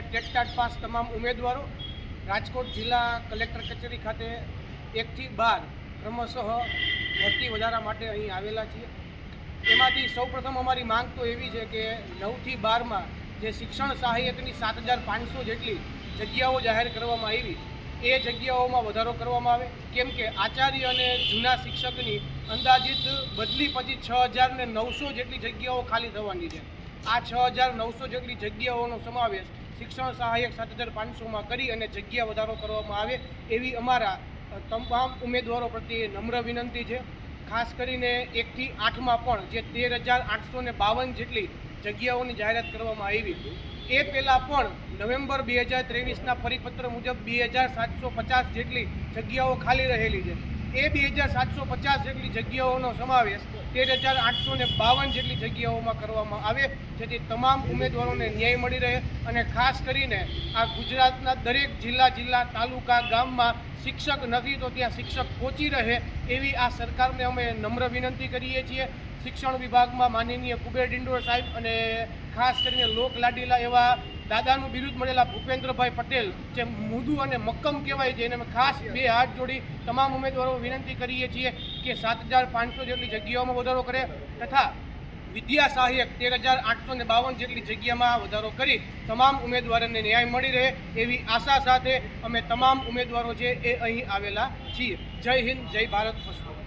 TET pass તમામ ઉમેદવારો રાજકોટ જિલ્લા કલેક્ટર કચેરી ખાતે 1 થી 12 ક્રમશઃ ભરતી વધારા માટે અહીં આવેલા છીએ। એમાંથી સૌપ્રથમ અમારી માંગ તો એવી છે કે 9 થી 12માં જે શિક્ષણ સહાયકની 7500 જેટલી જગ્યાઓ જાહેર કરવામાં આવી એ જગ્યાઓમાં વધારો કરવામાં આવે, કેમ કે આચાર્ય અને જૂના શિક્ષકની અંદાજિત બદલી પછી 6900 જેટલી જગ્યાઓ ખાલી થવાની છે। આ 6900 જેટલી જગ્યાઓનો સમાવેશ શિક્ષણ સહાયક 7500માં કરી અને જગ્યા વધારો કરવામાં આવે એવી અમારા તમામ ઉમેદવારો પ્રત્યે નમ્ર વિનંતી છે। ખાસ કરીને 1 થી 8માં પણ જે 13852 જેટલી જગ્યાઓની જાહેરાત કરવામાં આવી એ પહેલાં પણ નવેમ્બર 2023ના પરિપત્ર મુજબ 2750 જેટલી જગ્યાઓ ખાલી રહેલી છે। એ 2750 જેટલી જગ્યાઓનો સમાવેશ 13852 જેટલી જગ્યાઓમાં કરવામાં આવે, જેથી તમામ ઉમેદવારોને ન્યાય મળી રહે અને ખાસ કરીને આ ગુજરાતના દરેક જિલ્લા તાલુકા ગામમાં શિક્ષક નથી તો ત્યાં શિક્ષક પહોંચી રહે એવી આ સરકારને અમે નમ્ર વિનંતી કરીએ છીએ। શિક્ષણ વિભાગમાં માનનીય કુબેર ડિંડોર સાહેબ અને ખાસ કરીને લોકલાડીલા એવા દાદાનું બિરુદ મળેલા ભૂપેન્દ્રભાઈ પટેલ જે મૃદુ અને મક્કમ કહેવાય છે, એને અમે ખાસ 2 હાથ જોડી તમામ ઉમેદવારો વિનંતી કરીએ છીએ કે 7500 જેટલી જગ્યાઓમાં વધારો કરે તથા વિદ્યા સહાયક 13852 જેટલી જગ્યામાં વધારો કરી તમામ ઉમેદવારોને ન્યાય મળી રહે એવી આશા સાથે અમે તમામ ઉમેદવારો છે એ અહીં આવેલા છીએ। જય હિન્દ, જય ભારત, ફર્સ્ટ।